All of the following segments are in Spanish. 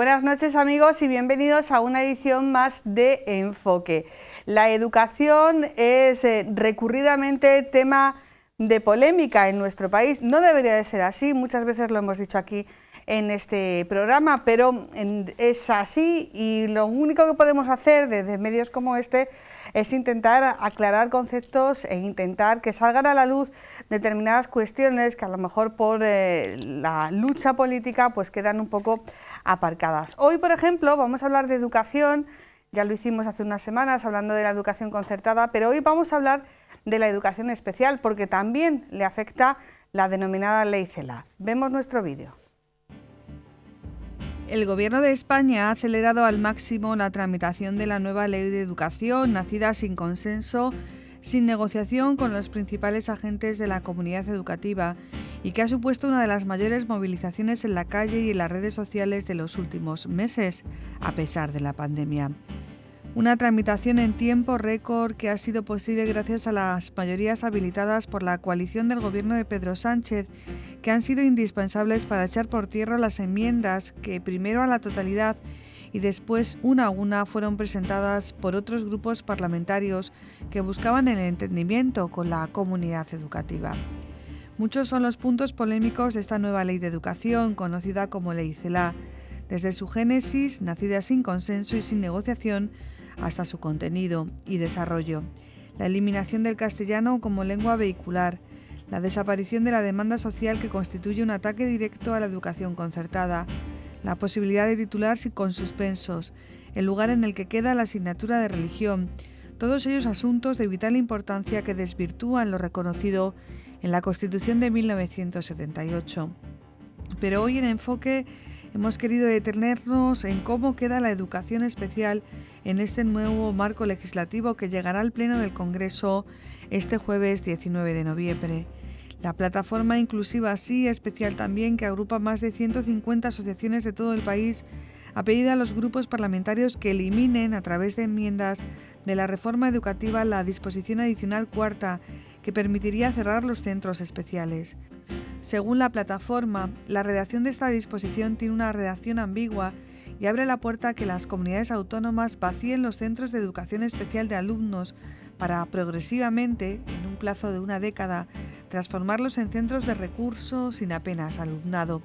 Buenas noches amigos y bienvenidos a una edición más de Enfoque. La educación es recurridamente tema de polémica en nuestro país. No debería de ser así, muchas veces lo hemos dicho aquí en este programa, pero es así y lo único que podemos hacer desde medios como este es intentar aclarar conceptos e intentar que salgan a la luz determinadas cuestiones que a lo mejor por la lucha política pues quedan un poco aparcadas. Hoy, por ejemplo, vamos a hablar de educación, ya lo hicimos hace unas semanas hablando de la educación concertada, pero hoy vamos a hablar de la educación especial porque también le afecta la denominada Ley CELA. Vemos nuestro vídeo. El Gobierno de España ha acelerado al máximo la tramitación de la nueva Ley de Educación, nacida sin consenso, sin negociación con los principales agentes de la comunidad educativa y que ha supuesto una de las mayores movilizaciones en la calle y en las redes sociales de los últimos meses, a pesar de la pandemia. Una tramitación en tiempo récord que ha sido posible gracias a las mayorías habilitadas por la coalición del Gobierno de Pedro Sánchez, que han sido indispensables para echar por tierra las enmiendas que primero a la totalidad y después una a una fueron presentadas por otros grupos parlamentarios que buscaban el entendimiento con la comunidad educativa. Muchos son los puntos polémicos de esta nueva Ley de Educación, conocida como Ley CELA, desde su génesis, nacida sin consenso y sin negociación, hasta su contenido y desarrollo. La eliminación del castellano como lengua vehicular, la desaparición de la demanda social que constituye un ataque directo a la educación concertada, la posibilidad de titularse con suspensos, el lugar en el que queda la asignatura de religión, todos ellos asuntos de vital importancia que desvirtúan lo reconocido en la Constitución de 1978. Pero hoy en Enfoque hemos querido detenernos en cómo queda la educación especial en este nuevo marco legislativo que llegará al Pleno del Congreso este jueves 19 de noviembre. La plataforma inclusiva Sí, especial también, que agrupa más de 150 asociaciones de todo el país, ha pedido a los grupos parlamentarios que eliminen a través de enmiendas de la reforma educativa la disposición adicional cuarta que permitiría cerrar los centros especiales. Según la plataforma, la redacción de esta disposición tiene una redacción ambigua y abre la puerta a que las comunidades autónomas vacíen los centros de educación especial de alumnos para progresivamente, en un plazo de una década, transformarlos en centros de recursos sin apenas alumnado.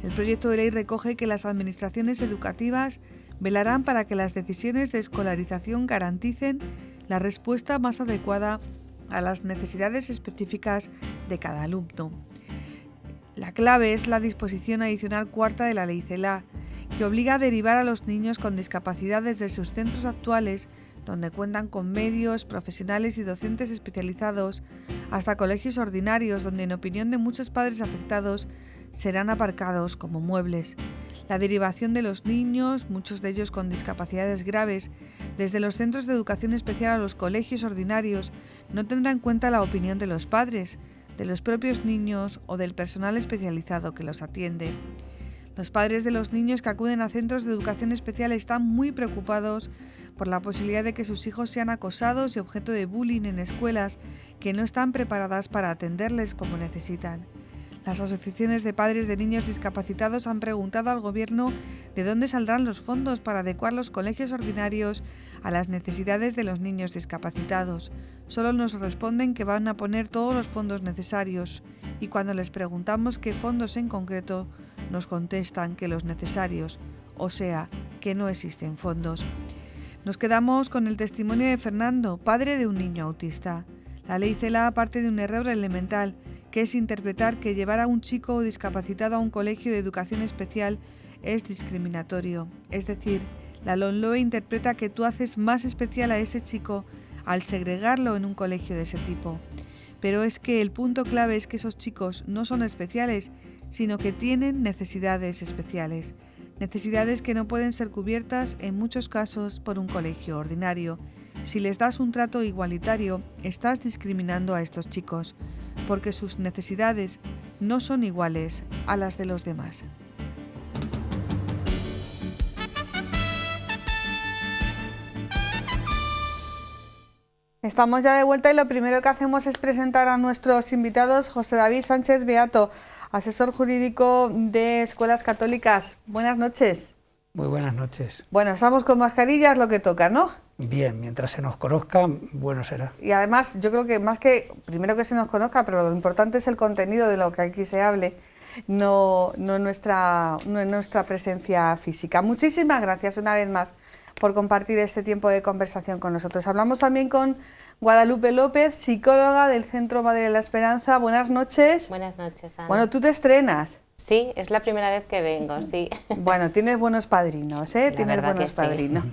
El proyecto de ley recoge que las administraciones educativas velarán para que las decisiones de escolarización garanticen la respuesta más adecuada a las necesidades específicas de cada alumno. La clave es la disposición adicional cuarta de la Ley CELA, que obliga a derivar a los niños con discapacidad desde sus centros actuales, donde cuentan con medios, profesionales y docentes especializados, hasta colegios ordinarios, donde en opinión de muchos padres afectados serán aparcados como muebles. La derivación de los niños, muchos de ellos con discapacidades graves, desde los centros de educación especial a los colegios ordinarios, no tendrá en cuenta la opinión de los padres, de los propios niños o del personal especializado que los atiende. Los padres de los niños que acuden a centros de educación especial están muy preocupados por la posibilidad de que sus hijos sean acosados y objeto de bullying en escuelas que no están preparadas para atenderles como necesitan. Las asociaciones de padres de niños discapacitados han preguntado al Gobierno de dónde saldrán los fondos para adecuar los colegios ordinarios a las necesidades de los niños discapacitados. Solo nos responden que van a poner todos los fondos necesarios y cuando les preguntamos qué fondos en concreto, nos contestan que los necesarios, o sea, que no existen fondos. Nos quedamos con el testimonio de Fernando, padre de un niño autista. La Ley CELA parte de un error elemental, que es interpretar que llevar a un chico discapacitado a un colegio de educación especial es discriminatorio. Es decir, la LOMLOE interpreta que tú haces más especial a ese chico al segregarlo en un colegio de ese tipo. Pero es que el punto clave es que esos chicos no son especiales, sino que tienen necesidades especiales. Necesidades que no pueden ser cubiertas en muchos casos por un colegio ordinario. Si les das un trato igualitario, estás discriminando a estos chicos, porque sus necesidades no son iguales a las de los demás. Estamos ya de vuelta y lo primero que hacemos es presentar a nuestros invitados. José David Sánchez Beato, asesor jurídico de Escuelas Católicas. Buenas noches. Muy buenas noches. Bueno, estamos con mascarillas, lo que toca, ¿no? Bien, mientras se nos conozca, bueno será. Y además, yo creo que más que, primero que se nos conozca, pero lo importante es el contenido de lo que aquí se hable, no nuestra presencia física. Muchísimas gracias una vez más por compartir este tiempo de conversación con nosotros. Hablamos también con Guadalupe López, psicóloga del Centro Madre de la Esperanza. Buenas noches. Buenas noches, Ana. Bueno, tú te estrenas. Sí, es la primera vez que vengo, sí. Bueno, tienes buenos padrinos, ¿eh? Tienes buenos padrinos.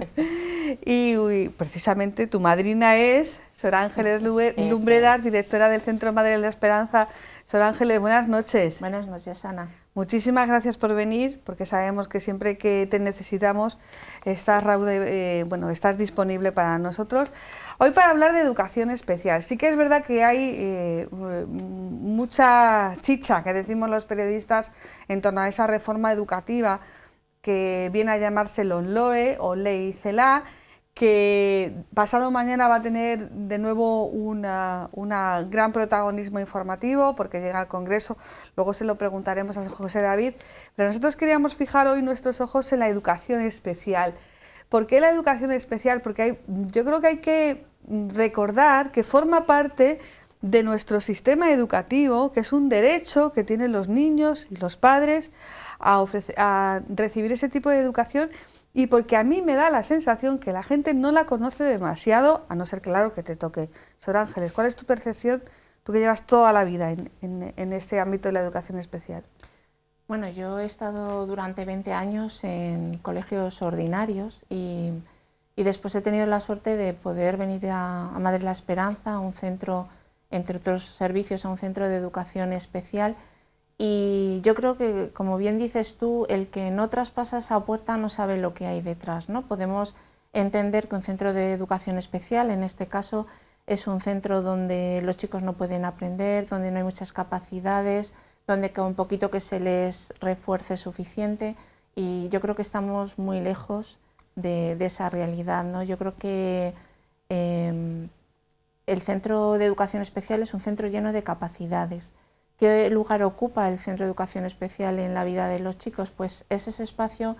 Y precisamente tu madrina es Sor Ángeles Lumbreras, directora del Centro Madre de la Esperanza. Sor Ángeles, buenas noches. Buenas noches, Ana. Muchísimas gracias por venir, porque sabemos que siempre que te necesitamos estás disponible para nosotros. Hoy para hablar de educación especial. Sí que es verdad que hay mucha chicha, que decimos los periodistas, en torno a esa reforma educativa que viene a llamarse LOMLOE o Ley CELA, que pasado mañana va a tener de nuevo un gran protagonismo informativo porque llega al Congreso, luego se lo preguntaremos a José David, pero nosotros queríamos fijar hoy nuestros ojos en la educación especial. ¿Por qué la educación especial? Porque yo creo que hay que recordar que forma parte de nuestro sistema educativo, que es un derecho que tienen los niños y los padres a recibir ese tipo de educación, y porque a mí me da la sensación que la gente no la conoce demasiado, a no ser claro que te toque. Sor Ángeles, ¿cuál es tu percepción, tú que llevas toda la vida en este ámbito de la educación especial? Bueno, yo he estado durante 20 años en colegios ordinarios y después he tenido la suerte de poder venir a Madre de la Esperanza, a un centro, entre otros servicios, a un centro de educación especial. Y yo creo que, como bien dices tú, el que no traspasa esa puerta no sabe lo que hay detrás, ¿no? Podemos entender que un centro de educación especial, en este caso, es un centro donde los chicos no pueden aprender, donde no hay muchas capacidades, donde con un poquito que se les refuerce es suficiente, y yo creo que estamos muy lejos de esa realidad, ¿no? Yo creo que el centro de educación especial es un centro lleno de capacidades. ¿Qué lugar ocupa el centro de educación especial en la vida de los chicos? Pues es ese espacio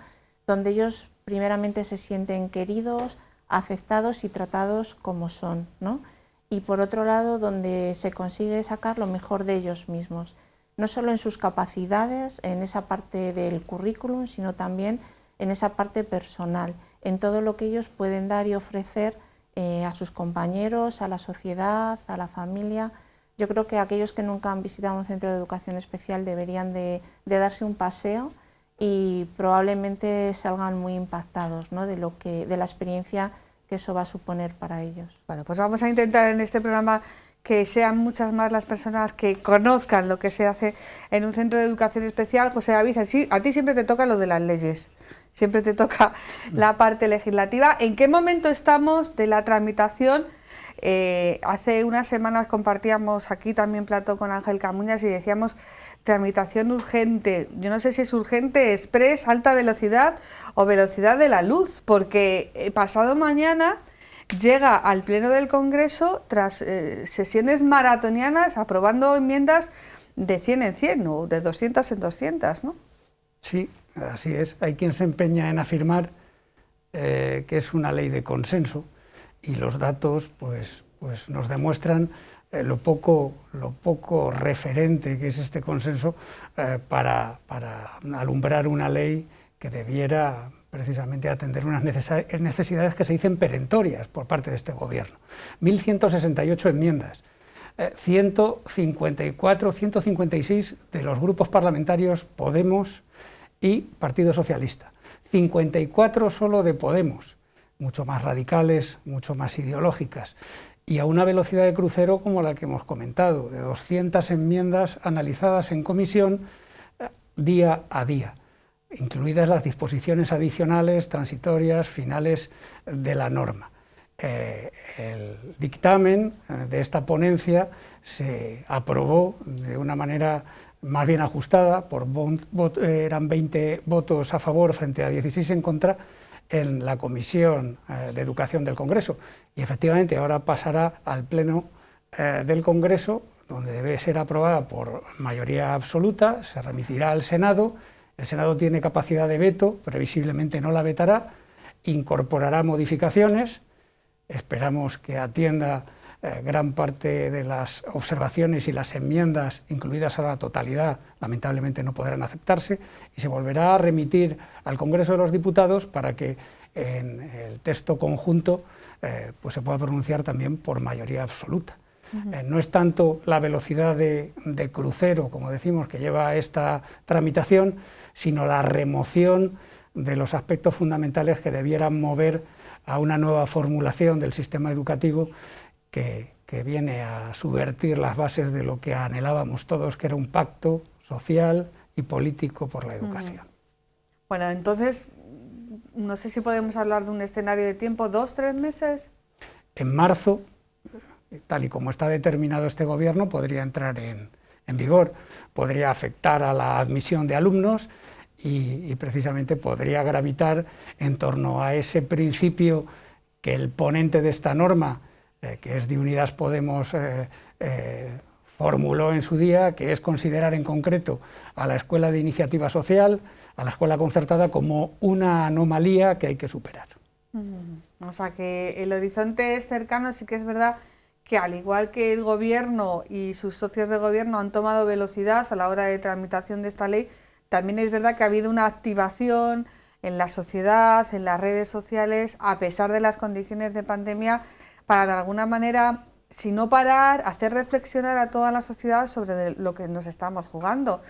donde ellos primeramente se sienten queridos, aceptados y tratados como son, ¿no? Y por otro lado, donde se consigue sacar lo mejor de ellos mismos, no solo en sus capacidades, en esa parte del currículum, sino también en esa parte personal, en todo lo que ellos pueden dar y ofrecer a sus compañeros, a la sociedad, a la familia. Yo creo que aquellos que nunca han visitado un centro de educación especial deberían de darse un paseo y probablemente salgan muy impactados, ¿no?, de la experiencia que eso va a suponer para ellos. Bueno, pues vamos a intentar en este programa que sean muchas más las personas que conozcan lo que se hace en un centro de educación especial. José David, a ti siempre te toca lo de las leyes, siempre te toca la parte legislativa. ¿En qué momento estamos de la tramitación? Hace unas semanas compartíamos aquí también plató con Ángel Camuñas y decíamos tramitación urgente. Yo no sé si es urgente, express, alta velocidad o velocidad de la luz, porque pasado mañana llega al Pleno del Congreso tras sesiones maratonianas aprobando enmiendas de 100 en 100 o de 200 en 200, ¿no? Sí, así es. Hay quien se empeña en afirmar que es una ley de consenso, y los datos pues nos demuestran lo poco referente que es este consenso para alumbrar una ley que debiera precisamente atender unas necesidades que se dicen perentorias por parte de este gobierno. 1.168 enmiendas, 156 de los grupos parlamentarios Podemos y Partido Socialista, 54 solo de Podemos, mucho más radicales, mucho más ideológicas, y a una velocidad de crucero como la que hemos comentado, de 200 enmiendas analizadas en comisión día a día, incluidas las disposiciones adicionales, transitorias, finales de la norma. El dictamen de esta ponencia se aprobó de una manera más bien ajustada, eran 20 votos a favor frente a 16 en contra, en la Comisión de Educación del Congreso, y efectivamente ahora pasará al Pleno del Congreso, donde debe ser aprobada por mayoría absoluta, se remitirá al Senado El Senado tiene capacidad de veto, previsiblemente no la vetará, incorporará modificaciones, esperamos que atienda gran parte de las observaciones y las enmiendas, incluidas a la totalidad, lamentablemente no podrán aceptarse, y se volverá a remitir al Congreso de los Diputados para que en el texto conjunto pues se pueda pronunciar también por mayoría absoluta. No es tanto la velocidad de crucero, como decimos, que lleva esta tramitación, sino la remoción de los aspectos fundamentales que debieran mover a una nueva formulación del sistema educativo que viene a subvertir las bases de lo que anhelábamos todos, que era un pacto social y político por la educación. Bueno, entonces, no sé si podemos hablar de un escenario de tiempo, 2 o 3 meses. En marzo, tal y como está determinado este gobierno, podría entrar en vigor, podría afectar a la admisión de alumnos y precisamente podría gravitar en torno a ese principio que el ponente de esta norma, que es de Unidas Podemos, formuló en su día, que es considerar en concreto a la escuela de iniciativa social, a la escuela concertada, como una anomalía que hay que superar. O sea que el horizonte es cercano, sí que es verdad que al igual que el gobierno y sus socios de gobierno han tomado velocidad a la hora de tramitación de esta ley, también es verdad que ha habido una activación en la sociedad, en las redes sociales, a pesar de las condiciones de pandemia, para de alguna manera, si no parar, hacer reflexionar a toda la sociedad sobre lo que nos estamos jugando.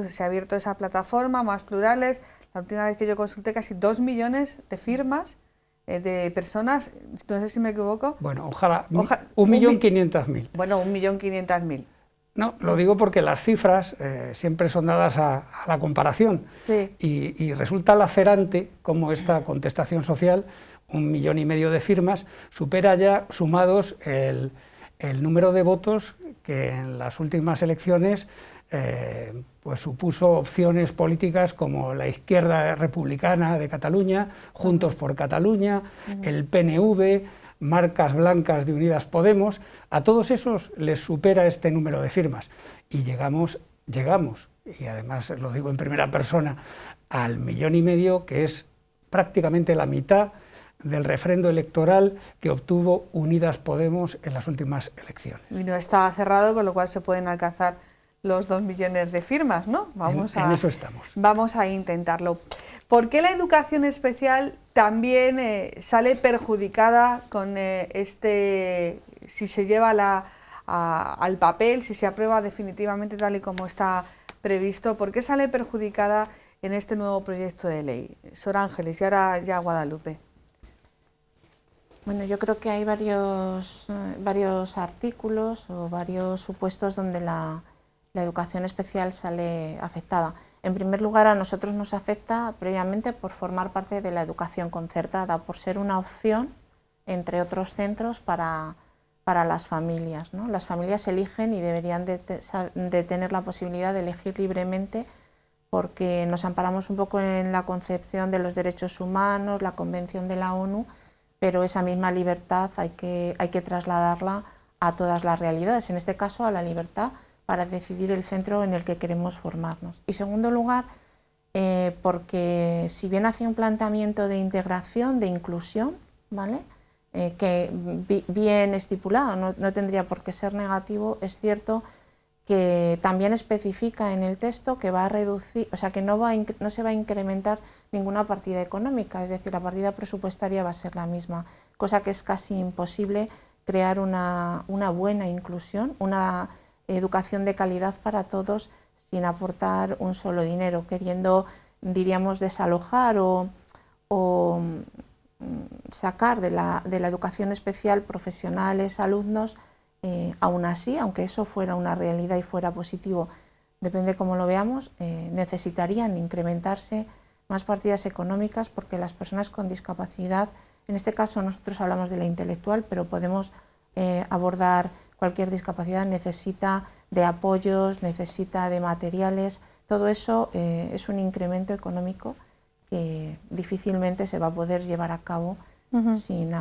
Se ha abierto esa plataforma, Más Plurales, la última vez que yo consulté casi 2 millones de firmas de personas, no sé si me equivoco. Bueno, ojalá 1.500.000. Bueno, 1.500.000. No, lo digo porque las cifras siempre son dadas a la comparación, sí. y resulta lacerante cómo esta contestación social, 1,5 millones de firmas, supera ya sumados el número de votos que en las últimas elecciones pues supuso opciones políticas como la Izquierda Republicana de Cataluña, Juntos por Cataluña, el PNV, marcas blancas de Unidas Podemos. A todos esos les supera este número de firmas y llegamos, y además lo digo en primera persona, al 1,5 millones, que es prácticamente la mitad del refrendo electoral que obtuvo Unidas Podemos en las últimas elecciones. Y no está cerrado, con lo cual se pueden alcanzar los 2 millones de firmas, ¿no? En eso estamos. Vamos a intentarlo. ¿Por qué la educación especial también sale perjudicada con si se lleva al papel, si se aprueba definitivamente tal y como está previsto? ¿Por qué sale perjudicada en este nuevo proyecto de ley? Sor Ángeles, y ahora ya Guadalupe. Bueno, yo creo que hay varios artículos o varios supuestos donde la educación especial sale afectada. En primer lugar, a nosotros nos afecta previamente por formar parte de la educación concertada, por ser una opción entre otros centros para las familias, ¿no? Las familias eligen y deberían de tener la posibilidad de elegir libremente, porque nos amparamos un poco en la concepción de los derechos humanos, la Convención de la ONU, pero esa misma libertad hay que trasladarla a todas las realidades, en este caso a la libertad para decidir el centro en el que queremos formarnos. Y en segundo lugar, porque si bien hace un planteamiento de integración, de inclusión, ¿vale? Que bien estipulado, no tendría por qué ser negativo, es cierto que también especifica en el texto que va a reducir, o sea que no se va a incrementar ninguna partida económica, es decir, la partida presupuestaria va a ser la misma, cosa que es casi imposible crear una buena inclusión, una educación de calidad para todos sin aportar un solo dinero, queriendo, diríamos, desalojar o sacar de la educación especial profesionales, alumnos. Aún así, aunque eso fuera una realidad y fuera positivo, depende cómo lo veamos, necesitarían incrementarse más partidas económicas, porque las personas con discapacidad, en este caso nosotros hablamos de la intelectual, pero podemos abordar cualquier discapacidad, necesita de apoyos, necesita de materiales, todo eso es un incremento económico que difícilmente se va a poder llevar a cabo sin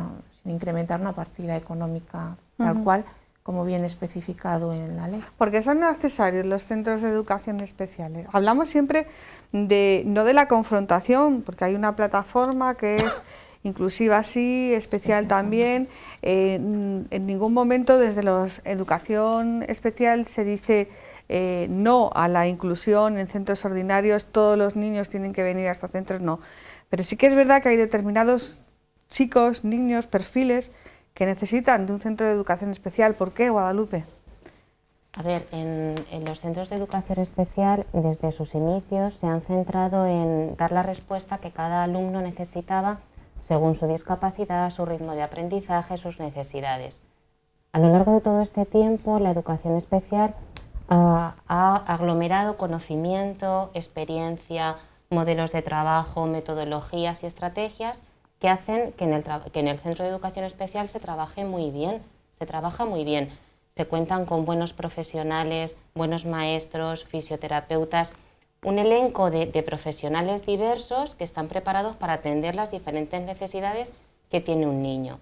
incrementar una partida económica tal cual, como bien especificado en la ley. ¿Por qué son necesarios los centros de educación especiales? Hablamos siempre no de la confrontación, porque hay una plataforma que es inclusiva sí, especial también. En ningún momento desde la educación especial se dice no a la inclusión en centros ordinarios, todos los niños tienen que venir a estos centros, no. Pero sí que es verdad que hay determinados chicos, niños, perfiles que necesitan de un centro de educación especial. ¿Por qué, Guadalupe? A ver, en los centros de educación especial, desde sus inicios, se han centrado en dar la respuesta que cada alumno necesitaba según su discapacidad, su ritmo de aprendizaje, sus necesidades. A lo largo de todo este tiempo, la educación especial ha aglomerado conocimiento, experiencia, modelos de trabajo, metodologías y estrategias que hacen que en el centro de educación especial se trabaje muy bien, se trabaja muy bien. Se cuentan con buenos profesionales, buenos maestros, fisioterapeutas, un elenco de profesionales diversos que están preparados para atender las diferentes necesidades que tiene un niño.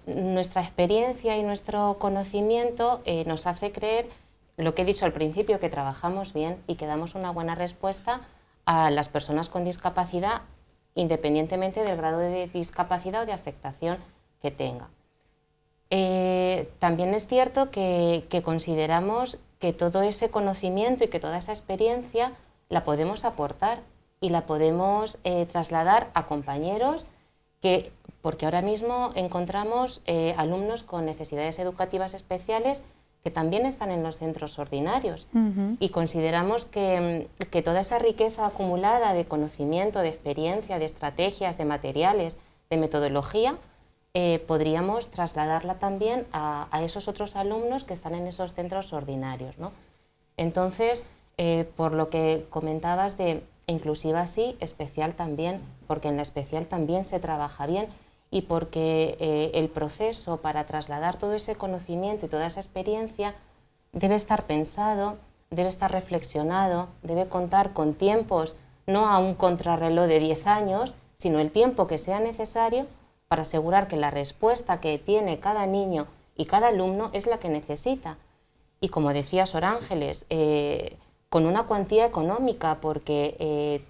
Nuestra experiencia y nuestro conocimiento nos hace creer, lo que he dicho al principio, que trabajamos bien y que damos una buena respuesta a las personas con discapacidad, independientemente del grado de discapacidad o de afectación que tenga. También es cierto que consideramos que todo ese conocimiento y que toda esa experiencia la podemos aportar y la podemos trasladar a compañeros porque ahora mismo encontramos alumnos con necesidades educativas especiales que también están en los centros ordinarios. Y consideramos que toda esa riqueza acumulada de conocimiento, de experiencia, de estrategias, de materiales, de metodología, podríamos trasladarla también a esos otros alumnos que están en esos centros ordinarios, ¿no? Entonces, por lo que comentabas de inclusiva sí, especial también, porque en la especial también se trabaja bien y porque el proceso para trasladar todo ese conocimiento y toda esa experiencia debe estar pensado, debe estar reflexionado, debe contar con tiempos, no a un contrarreloj de 10 años, sino el tiempo que sea necesario para asegurar que la respuesta que tiene cada niño y cada alumno es la que necesita. Y como decía Sor Ángeles, con una cuantía económica, porque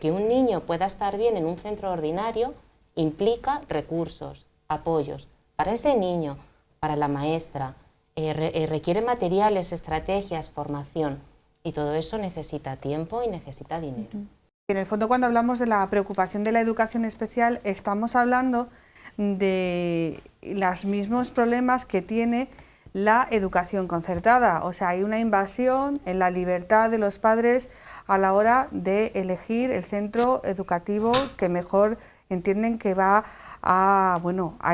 que un niño pueda estar bien en un centro ordinario implica recursos, apoyos para ese niño, para la maestra, requiere materiales, estrategias, formación, y todo eso necesita tiempo y necesita dinero. En el fondo, cuando hablamos de la preocupación de la educación especial, estamos hablando de los mismos problemas que tiene la educación concertada. O sea, hay una invasión en la libertad de los padres a la hora de elegir el centro educativo que mejor entienden que va a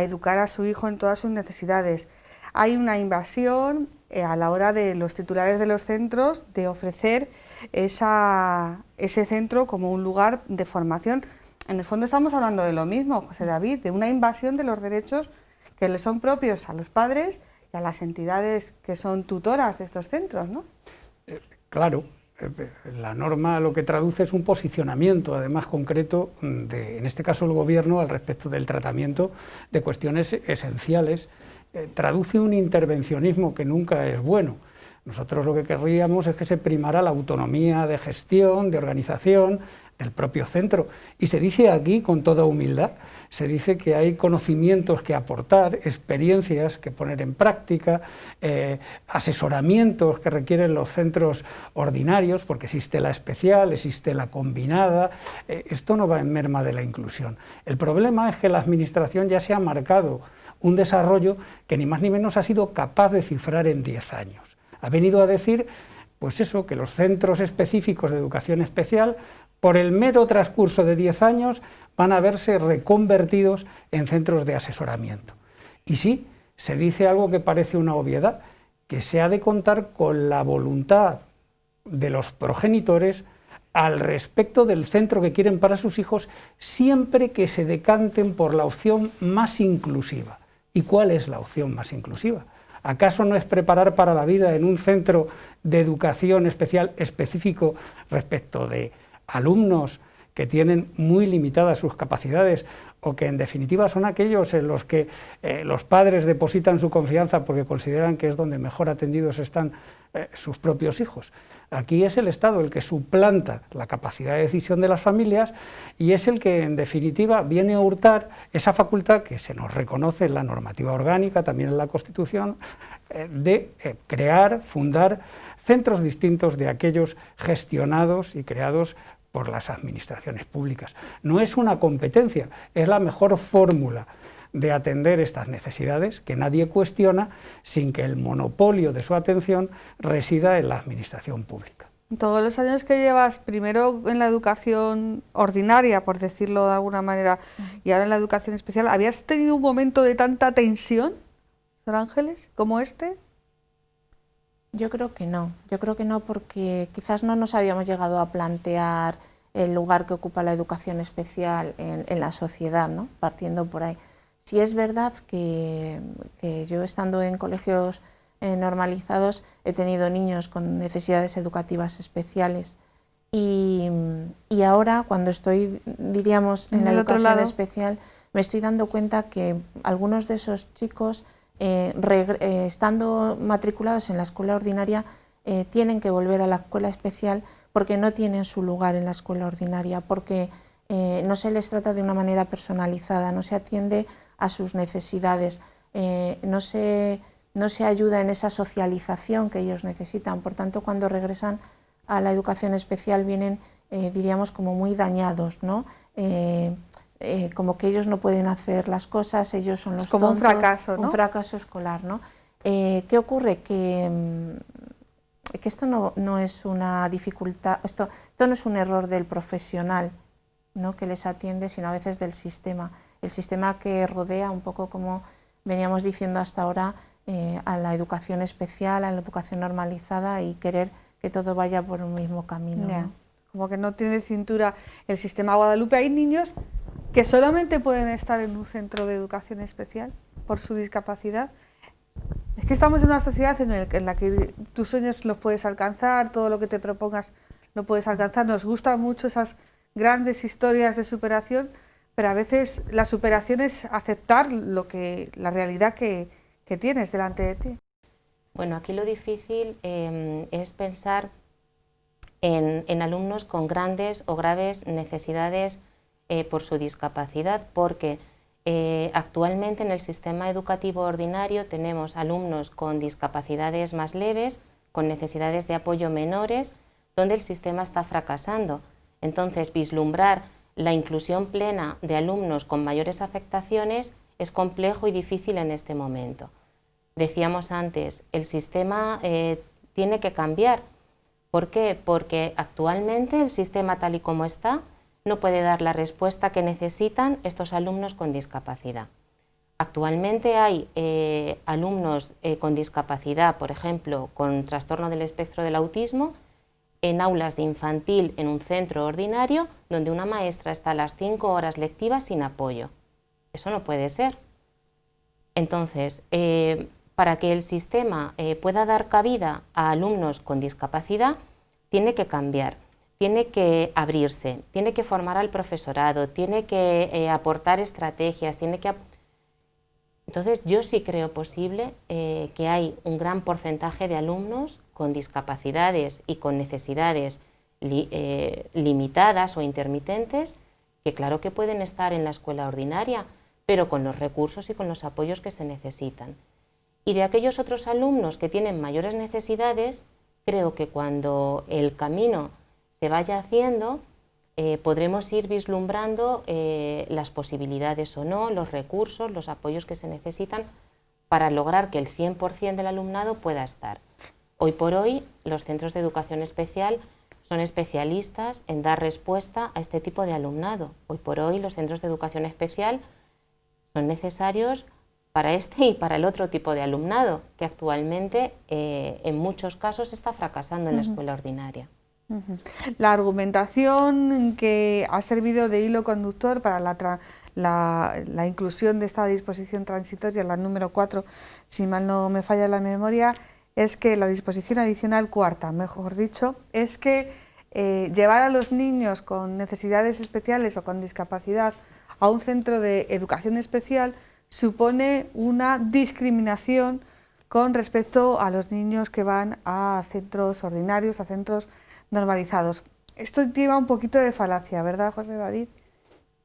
educar a su hijo en todas sus necesidades. Hay una invasión a la hora de los titulares de los centros de ofrecer ese centro como un lugar de formación. En el fondo estamos hablando de lo mismo, José David, de una invasión de los derechos que le son propios a los padres y a las entidades que son tutoras de estos centros, ¿no? Claro. La norma lo que traduce es un posicionamiento, además concreto, en este caso el Gobierno, al respecto del tratamiento de cuestiones esenciales. Traduce un intervencionismo que nunca es bueno. Nosotros lo que querríamos es que se primara la autonomía de gestión, de organización del propio centro. Y se dice aquí, con toda humildad, se dice que hay conocimientos que aportar, experiencias que poner en práctica, asesoramientos que requieren los centros ordinarios, porque existe la especial, existe la combinada. Esto no va en merma de la inclusión. El problema es que la Administración ya se ha marcado un desarrollo que ni más ni menos ha sido capaz de cifrar en 10 años. Ha venido a decir, pues eso, que los centros específicos de educación especial, por el mero transcurso de 10 años, van a verse reconvertidos en centros de asesoramiento. Y sí, se dice algo que parece una obviedad, que se ha de contar con la voluntad de los progenitores al respecto del centro que quieren para sus hijos, siempre que se decanten por la opción más inclusiva. ¿Y cuál es la opción más inclusiva? ¿Acaso no es preparar para la vida en un centro de educación especial específico respecto de alumnos que tienen muy limitadas sus capacidades o que en definitiva son aquellos en los que los padres depositan su confianza porque consideran que es donde mejor atendidos están sus propios hijos. Aquí es el Estado el que suplanta la capacidad de decisión de las familias y es el que en definitiva viene a hurtar esa facultad que se nos reconoce en la normativa orgánica, también en la Constitución, de crear, fundar centros distintos de aquellos gestionados y creados por las administraciones públicas. No es una competencia, es la mejor fórmula de atender estas necesidades que nadie cuestiona sin que el monopolio de su atención resida en la administración pública. Todos los años que llevas, primero en la educación ordinaria, por decirlo de alguna manera, y ahora en la educación especial, ¿habías tenido un momento de tanta tensión, Sor Ángeles, como este? Yo creo que no porque quizás no nos habíamos llegado a plantear el lugar que ocupa la educación especial en la sociedad, ¿no? Partiendo por ahí. Sí es verdad que yo estando en colegios normalizados he tenido niños con necesidades educativas especiales y ahora cuando estoy, diríamos, en la educación especial me estoy dando cuenta que algunos de esos chicos estando matriculados en la escuela ordinaria tienen que volver a la escuela especial porque no tienen su lugar en la escuela ordinaria, porque no se les trata de una manera personalizada, no se atiende a sus necesidades, no se ayuda en esa socialización que ellos necesitan. Por tanto, cuando regresan a la educación especial vienen, diríamos, como muy dañados, ¿no? Como que ellos no pueden hacer las cosas, ellos son los como tontos, un fracaso, ¿no? Un fracaso escolar, ¿no? ¿Qué ocurre? Que esto no es una dificultad, esto no es un error del profesional, ¿no?, que les atiende, sino a veces del sistema. El sistema que rodea, un poco como veníamos diciendo hasta ahora, a la educación especial, a la educación normalizada y querer que todo vaya por un mismo camino, ¿no? Como que no tiene cintura el sistema Guadalupe. Hay niños que solamente pueden estar en un centro de educación especial por su discapacidad. Es que estamos en una sociedad en la que tus sueños los puedes alcanzar, todo lo que te propongas lo puedes alcanzar. Nos gustan mucho esas grandes historias de superación, pero a veces la superación es aceptar la realidad que tienes delante de ti. Bueno, aquí lo difícil es pensar en alumnos con grandes o graves necesidades por su discapacidad, porque actualmente en el sistema educativo ordinario tenemos alumnos con discapacidades más leves, con necesidades de apoyo menores, donde el sistema está fracasando. Entonces, vislumbrar la inclusión plena de alumnos con mayores afectaciones es complejo y difícil en este momento. Decíamos antes, el sistema tiene que cambiar. ¿Por qué? Porque actualmente el sistema tal y como está no puede dar la respuesta que necesitan estos alumnos con discapacidad. Actualmente hay alumnos con discapacidad, por ejemplo, con trastorno del espectro del autismo, en aulas de infantil en un centro ordinario donde una maestra está a las 5 horas lectivas sin apoyo. Eso no puede ser. Entonces, para que el sistema pueda dar cabida a alumnos con discapacidad, tiene que cambiar, tiene que abrirse, tiene que formar al profesorado, tiene que aportar estrategias, Entonces, yo sí creo posible que hay un gran porcentaje de alumnos con discapacidades y con necesidades limitadas o intermitentes, que claro que pueden estar en la escuela ordinaria, pero con los recursos y con los apoyos que se necesitan. Y de aquellos otros alumnos que tienen mayores necesidades, creo que cuando el camino se vaya haciendo, podremos ir vislumbrando las posibilidades o no, los recursos, los apoyos que se necesitan para lograr que el 100% del alumnado pueda estar. Hoy por hoy, los centros de educación especial son especialistas en dar respuesta a este tipo de alumnado. Hoy por hoy, los centros de educación especial son necesarios para este y para el otro tipo de alumnado, que actualmente en muchos casos está fracasando en la escuela ordinaria. La argumentación que ha servido de hilo conductor para la inclusión de esta disposición transitoria, la número 4, si mal no me falla la memoria, es que la disposición adicional cuarta, mejor dicho, es que llevar a los niños con necesidades especiales o con discapacidad a un centro de educación especial supone una discriminación con respecto a los niños que van a centros ordinarios, a centros normalizados. Esto lleva un poquito de falacia, ¿verdad, José David?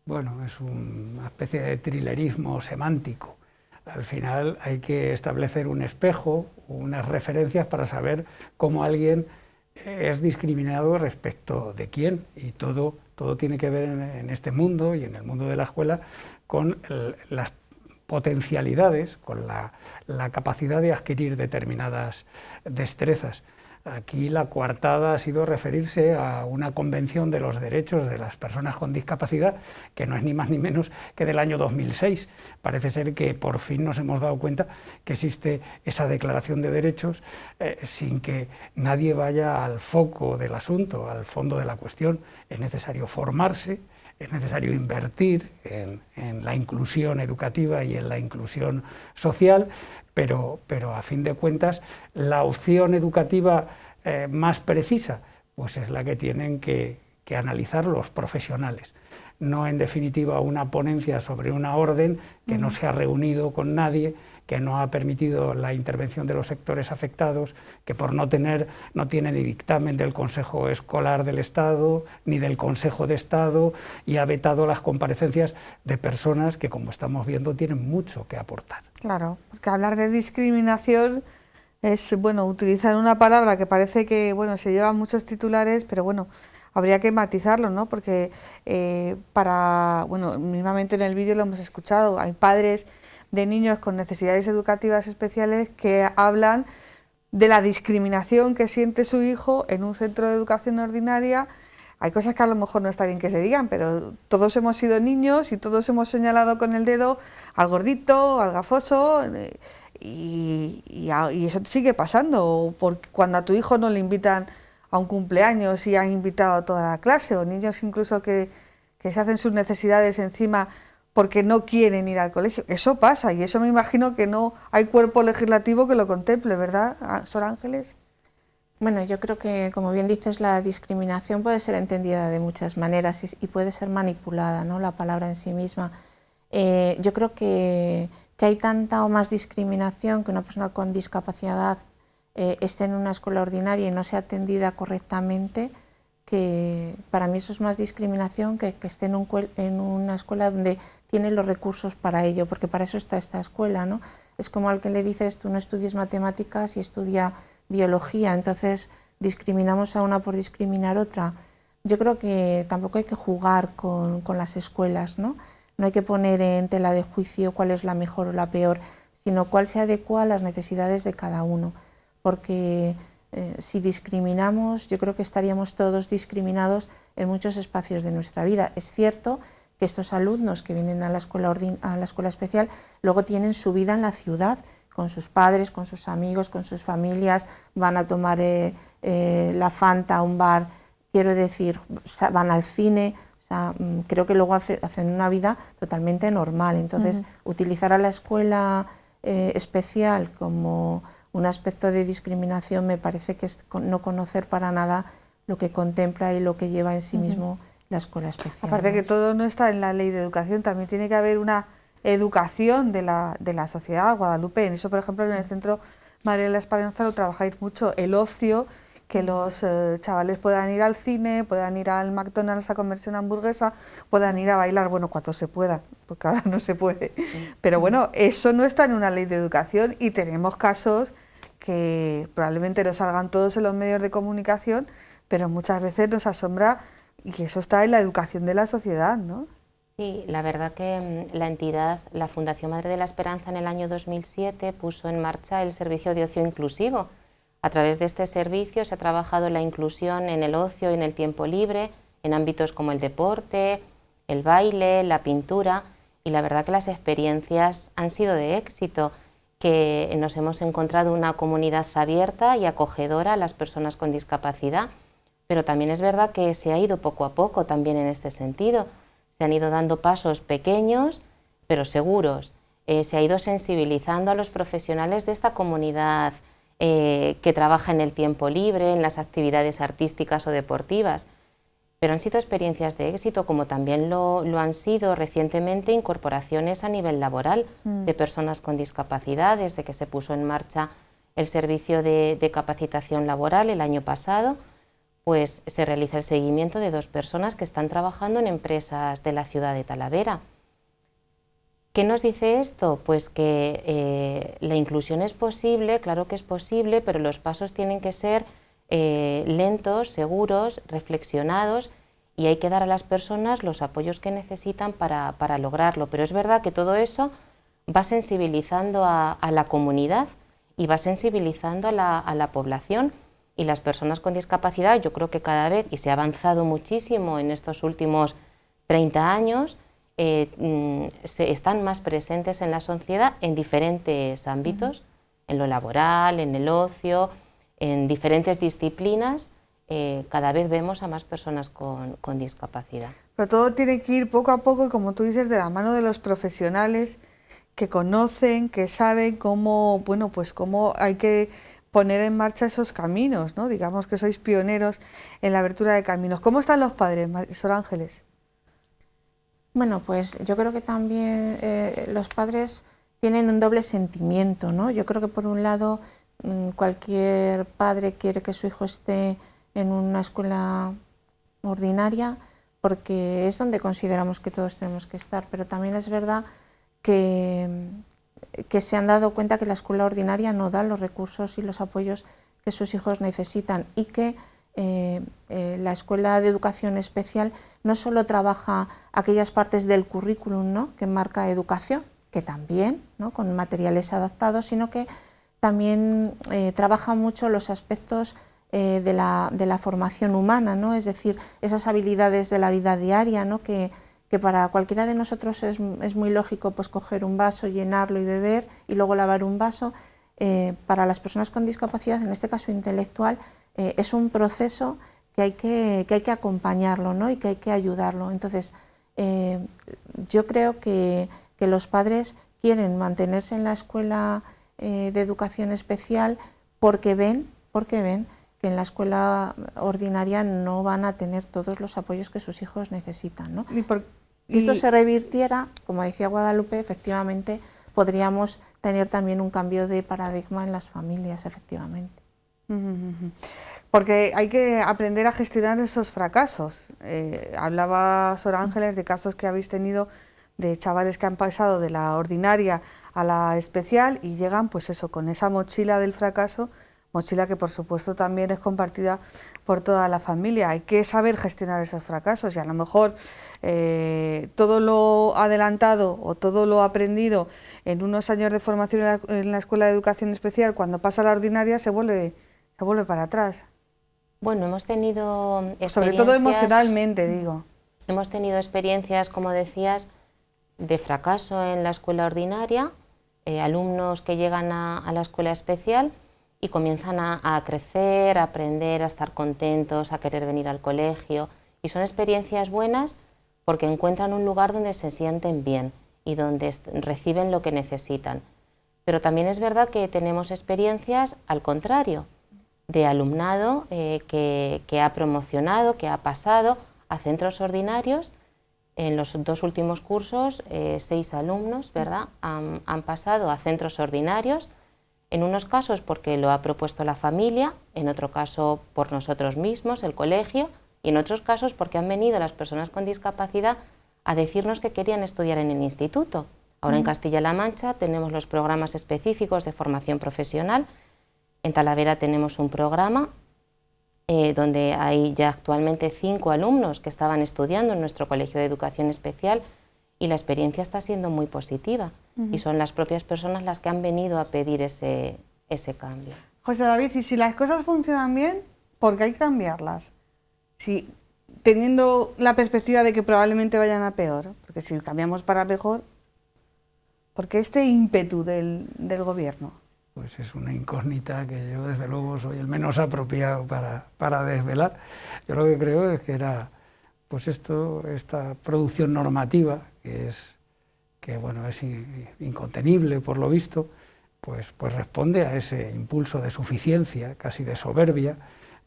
Bueno, es una especie de trilerismo semántico. Al final hay que establecer un espejo, unas referencias para saber cómo alguien es discriminado respecto de quién, y todo tiene que ver en este mundo y en el mundo de la escuela con las potencialidades, con la capacidad de adquirir determinadas destrezas. Aquí la coartada ha sido referirse a una convención de los derechos de las personas con discapacidad, que no es ni más ni menos que del año 2006. Parece ser que por fin nos hemos dado cuenta que existe esa declaración de derechos sin que nadie vaya al foco del asunto, al fondo de la cuestión. Es necesario formarse, es necesario invertir en la inclusión educativa y en la inclusión social, pero a fin de cuentas la opción educativa más precisa pues es la que tienen que analizar los profesionales. No, en definitiva, una ponencia sobre una orden que no se ha reunido con nadie, que no ha permitido la intervención de los sectores afectados, que por no tiene ni dictamen del Consejo Escolar del Estado, ni del Consejo de Estado, y ha vetado las comparecencias de personas que, como estamos viendo, tienen mucho que aportar. Claro, porque hablar de discriminación es, bueno, utilizar una palabra que parece que, bueno, se lleva muchos titulares, pero bueno, habría que matizarlo, ¿no? Porque bueno, mismamente en el vídeo lo hemos escuchado, hay padres de niños con necesidades educativas especiales que hablan de la discriminación que siente su hijo en un centro de educación ordinaria. Hay cosas que a lo mejor no está bien que se digan, pero todos hemos sido niños y todos hemos señalado con el dedo al gordito, al gafoso, y eso sigue pasando. Porque cuando a tu hijo no le invitan a un cumpleaños y han invitado a toda la clase, o niños incluso que se hacen sus necesidades encima porque no quieren ir al colegio. Eso pasa, y eso me imagino que no hay cuerpo legislativo que lo contemple, ¿verdad, Sor Ángeles? Bueno, yo creo que, como bien dices, la discriminación puede ser entendida de muchas maneras y puede ser manipulada, ¿no?, la palabra en sí misma. Yo creo que hay tanta o más discriminación que una persona con discapacidad esté en una escuela ordinaria y no sea atendida correctamente, que para mí eso es más discriminación que esté en una escuela donde tiene los recursos para ello, porque para eso está esta escuela, ¿no? Es como al que le dices, tú no estudies matemáticas y estudia biología, entonces discriminamos a una por discriminar a otra. Yo creo que tampoco hay que jugar con las escuelas, ¿no? No hay que poner en tela de juicio cuál es la mejor o la peor, sino cuál se adecua a las necesidades de cada uno, porque si discriminamos, yo creo que estaríamos todos discriminados en muchos espacios de nuestra vida. Es cierto que estos alumnos que vienen a la escuela especial luego tienen su vida en la ciudad, con sus padres, con sus amigos, con sus familias, van a tomar la Fanta a un bar, quiero decir, van al cine. O sea, creo que luego hacen una vida totalmente normal. Entonces, utilizar a la escuela especial como un aspecto de discriminación me parece que es no conocer para nada lo que contempla y lo que lleva en sí mismo la escuela especial. Aparte que todo no está en la ley de educación, también tiene que haber una educación de la sociedad. Guadalupe, en eso, por ejemplo, en el Centro Madre de la Esperanza lo trabajáis mucho, el ocio, que los chavales puedan ir al cine, puedan ir al McDonald's a comerse una hamburguesa, puedan ir a bailar, bueno, cuando se pueda, porque ahora no se puede. Pero bueno, eso no está en una ley de educación, y tenemos casos que probablemente no salgan todos en los medios de comunicación, pero muchas veces nos asombra, y que eso está en la educación de la sociedad, ¿no? Sí, la verdad que la entidad, la Fundación Madre de la Esperanza, en el año 2007 puso en marcha el servicio de ocio inclusivo. A través de este servicio se ha trabajado la inclusión en el ocio y en el tiempo libre, en ámbitos como el deporte, el baile, la pintura, y la verdad que las experiencias han sido de éxito, que nos hemos encontrado una comunidad abierta y acogedora a las personas con discapacidad, pero también es verdad que se ha ido poco a poco también en este sentido. Se han ido dando pasos pequeños, pero seguros. Se ha ido sensibilizando a los profesionales de esta comunidad que trabaja en el tiempo libre, en las actividades artísticas o deportivas. Pero han sido experiencias de éxito, como también lo han sido recientemente incorporaciones a nivel laboral de personas con discapacidad, desde que se puso en marcha el servicio de capacitación laboral el año pasado, pues se realiza el seguimiento de 2 personas que están trabajando en empresas de la ciudad de Talavera. ¿Qué nos dice esto? Pues que la inclusión es posible, claro que es posible, pero los pasos tienen que ser lentos, seguros, reflexionados, y hay que dar a las personas los apoyos que necesitan para lograrlo. Pero es verdad que todo eso va sensibilizando a la comunidad y va sensibilizando a la población, y las personas con discapacidad, yo creo que cada vez, y se ha avanzado muchísimo en estos últimos 30 años, están más presentes en la sociedad en diferentes ámbitos, en lo laboral, en el ocio, en diferentes disciplinas. Cada vez vemos a más personas con discapacidad. Pero todo tiene que ir poco a poco, y como tú dices, de la mano de los profesionales que conocen, que saben cómo, bueno, pues cómo hay que poner en marcha esos caminos, ¿no? Digamos que sois pioneros en la abertura de caminos. ¿Cómo están los padres, Sor Ángeles? Bueno, pues yo creo que también los padres tienen un doble sentimiento, ¿no? Yo creo que por un lado cualquier padre quiere que su hijo esté en una escuela ordinaria porque es donde consideramos que todos tenemos que estar, pero también es verdad que se han dado cuenta que la escuela ordinaria no da los recursos y los apoyos que sus hijos necesitan, y que la escuela de educación especial no solo trabaja aquellas partes del currículum, ¿no?, que marca educación, que también, ¿no?, con materiales adaptados, sino que también trabaja mucho los aspectos de la formación humana, ¿no?, es decir, esas habilidades de la vida diaria, ¿no?, que para cualquiera de nosotros es muy lógico, pues coger un vaso, llenarlo y beber y luego lavar un vaso. Para las personas con discapacidad, en este caso intelectual, es un proceso que hay que acompañarlo, ¿no?, y que hay que ayudarlo. Entonces, yo creo que los padres quieren mantenerse en la escuela de educación especial porque ven que en la escuela ordinaria no van a tener todos los apoyos que sus hijos necesitan, ¿no? Si esto se revirtiera, como decía Guadalupe, efectivamente podríamos tener también un cambio de paradigma en las familias, efectivamente. Porque hay que aprender a gestionar esos fracasos. Hablaba Sor Ángeles de casos que habéis tenido de chavales que han pasado de la ordinaria a la especial y llegan, pues eso, con esa mochila del fracaso, mochila que por supuesto también es compartida por toda la familia. Hay que saber gestionar esos fracasos, y a lo mejor todo lo adelantado o todo lo aprendido en unos años de formación en la escuela de educación especial, cuando pasa a la ordinaria se vuelve para atrás. Bueno, hemos tenido experiencias, sobre todo emocionalmente, digo. Hemos tenido experiencias, como decías, de fracaso en la escuela ordinaria, alumnos que llegan a la escuela especial y comienzan a crecer, a aprender, a estar contentos, a querer venir al colegio, y son experiencias buenas porque encuentran un lugar donde se sienten bien y donde reciben lo que necesitan. Pero también es verdad que tenemos experiencias al contrario, de alumnado que ha promocionado, que ha pasado a centros ordinarios. En los 2 últimos cursos, 6 alumnos, ¿verdad?, han pasado a centros ordinarios, en unos casos porque lo ha propuesto la familia, en otro caso por nosotros mismos, el colegio, y en otros casos porque han venido las personas con discapacidad a decirnos que querían estudiar en el instituto. Ahora en Castilla-La Mancha tenemos los programas específicos de formación profesional. En Talavera tenemos un programa donde hay ya actualmente 5 alumnos que estaban estudiando en nuestro colegio de educación especial, y la experiencia está siendo muy positiva, y son las propias personas las que han venido a pedir ese cambio. José David, y si las cosas funcionan bien, ¿por qué hay que cambiarlas? Si, teniendo la perspectiva de que probablemente vayan a peor, porque si cambiamos para mejor, ¿por qué este ímpetu del gobierno? Pues es una incógnita que yo desde luego soy el menos apropiado para desvelar. Yo lo que creo es que era pues esta producción normativa que es incontenible por lo visto, pues responde a ese impulso de suficiencia, casi de soberbia,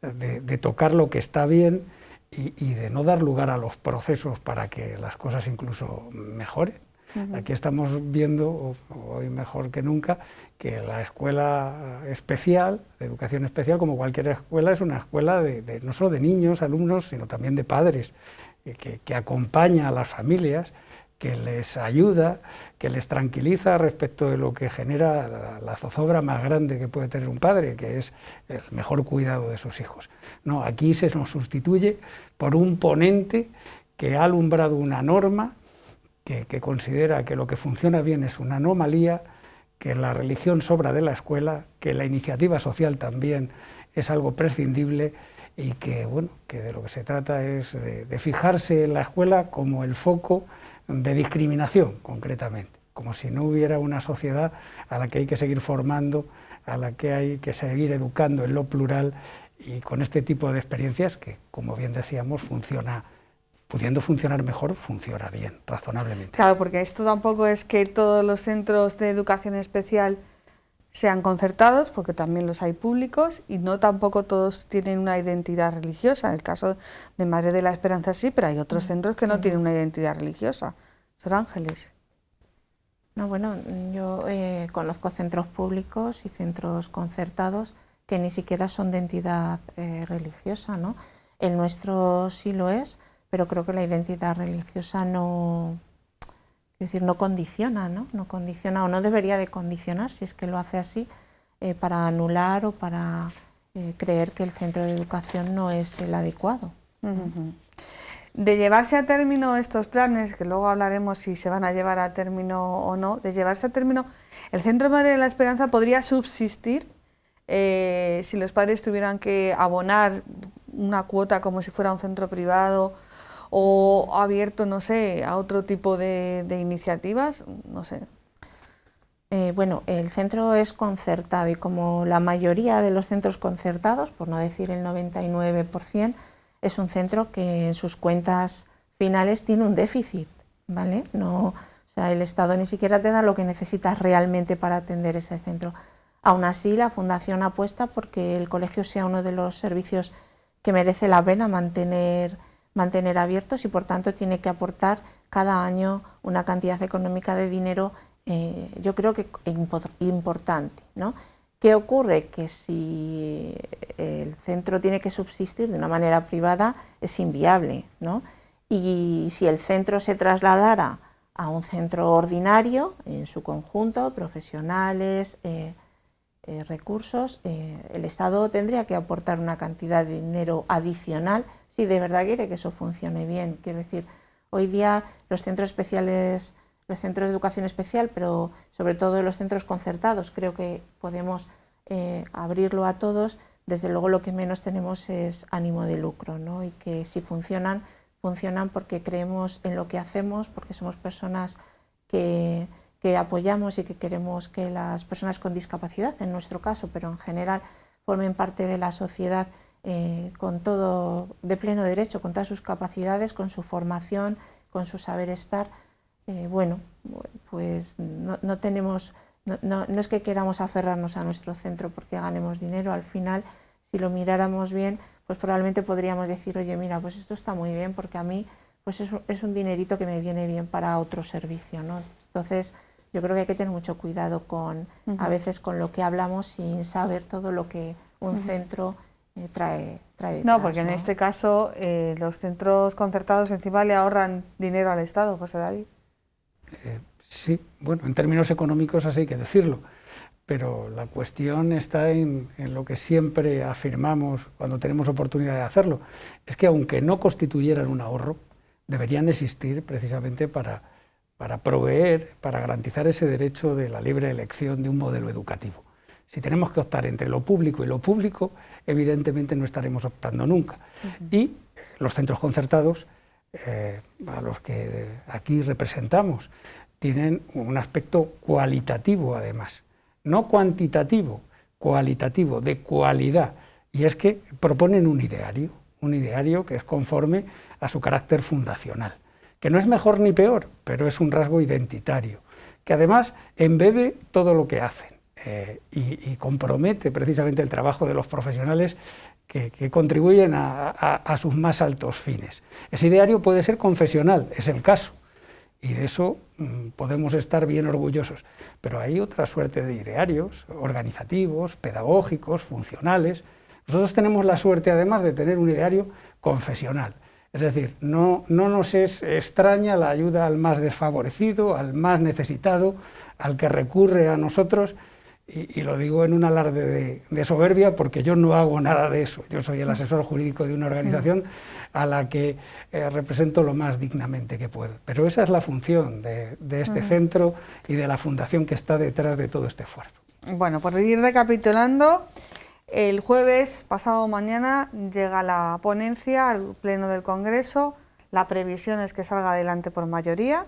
de tocar lo que está bien y de no dar lugar a los procesos para que las cosas incluso mejoren. Aquí estamos viendo, hoy mejor que nunca, que la escuela especial, de educación especial, como cualquier escuela, es una escuela no solo de niños, alumnos, sino también de padres, que acompaña a las familias, que les ayuda, que les tranquiliza respecto de lo que genera la zozobra más grande que puede tener un padre, que es el mejor cuidado de sus hijos. No, aquí se nos sustituye por un ponente que ha alumbrado una norma, que considera que lo que funciona bien es una anomalía, que la religión sobra de la escuela, que la iniciativa social también es algo prescindible y que, bueno, que de lo que se trata es de fijarse en la escuela como el foco de discriminación, concretamente, como si no hubiera una sociedad a la que hay que seguir formando, a la que hay que seguir educando en lo plural, y con este tipo de experiencias que, como bien decíamos, pudiendo funcionar mejor, funciona bien, razonablemente. Claro, porque esto tampoco es que todos los centros de educación especial sean concertados, porque también los hay públicos, y no tampoco todos tienen una identidad religiosa. En el caso de Madre de la Esperanza sí, pero hay otros centros que no tienen una identidad religiosa. Sor Ángeles. No, bueno, yo conozco centros públicos y centros concertados que ni siquiera son de entidad religiosa, ¿no? El nuestro sí lo es, pero creo que la identidad religiosa no condiciona, ¿no? No condiciona o no debería de condicionar, si es que lo hace así, para anular o para creer que el centro de educación no es el adecuado. De llevarse a término estos planes, que luego hablaremos si se van a llevar a término o no, de llevarse a término, el Centro Madre de la Esperanza podría subsistir si los padres tuvieran que abonar una cuota como si fuera un centro privado, o abierto, no sé, a otro tipo de iniciativas, no sé. Bueno, el centro es concertado y como la mayoría de los centros concertados, por no decir el 99%, es un centro que en sus cuentas finales tiene un déficit, ¿vale? No, o sea, el Estado ni siquiera te da lo que necesitas realmente para atender ese centro. Aún así, la Fundación apuesta porque el colegio sea uno de los servicios que merece la pena mantener abiertos y por tanto tiene que aportar cada año una cantidad económica de dinero, yo creo que importante, ¿no? ¿Qué ocurre? Que si el centro tiene que subsistir de una manera privada es inviable, ¿no? Y si el centro se trasladara a un centro ordinario en su conjunto, profesionales, recursos, el Estado tendría que aportar una cantidad de dinero adicional si de verdad quiere que eso funcione bien. Quiero decir, hoy día los centros especiales, los centros de educación especial, pero sobre todo los centros concertados, creo que podemos abrirlo a todos. Desde luego lo que menos tenemos es ánimo de lucro, ¿no? Y que si funcionan porque creemos en lo que hacemos, porque somos personas que apoyamos y que queremos que las personas con discapacidad, en nuestro caso, pero en general, formen parte de la sociedad con todo, de pleno derecho, con todas sus capacidades, con su formación, con su saber estar. Bueno, pues no es que queramos aferrarnos a nuestro centro porque ganemos dinero. Al final, si lo miráramos bien, pues probablemente podríamos decir, oye, mira, pues esto está muy bien porque a mí pues es un dinerito que me viene bien para otro servicio, ¿no? Entonces, yo creo que hay que tener mucho cuidado a veces con lo que hablamos sin saber todo lo que un centro trae detrás, no, porque en este caso los centros concertados encima le ahorran dinero al Estado, José David. Sí, bueno, en términos económicos así hay que decirlo, pero la cuestión está en lo que siempre afirmamos cuando tenemos oportunidad de hacerlo, es que aunque no constituyeran un ahorro, deberían existir precisamente para proveer, para garantizar ese derecho de la libre elección de un modelo educativo. Si tenemos que optar entre lo público y lo público, evidentemente no estaremos optando nunca. Y los centros concertados, a los que aquí representamos, tienen un aspecto cualitativo además, no cuantitativo, cualitativo, de cualidad. Y es que proponen un ideario que es conforme a su carácter fundacional, que no es mejor ni peor, pero es un rasgo identitario, que además embebe todo lo que hacen. y compromete precisamente el trabajo de los profesionales que contribuyen a sus más altos fines. Ese ideario puede ser confesional, es el caso, y de eso podemos estar bien orgullosos, pero hay otra suerte de idearios organizativos, pedagógicos, funcionales. Nosotros tenemos la suerte además de tener un ideario confesional, es decir, no nos es extraña la ayuda al más desfavorecido, al más necesitado, al que recurre a nosotros. Y lo digo en un alarde de soberbia porque yo no hago nada de eso. Yo soy el asesor jurídico de una organización a la que represento lo más dignamente que puedo. Pero esa es la función de este centro y de la fundación que está detrás de todo este esfuerzo. Bueno, por ir recapitulando, el jueves pasado mañana llega la ponencia al Pleno del Congreso. La previsión es que salga adelante por mayoría,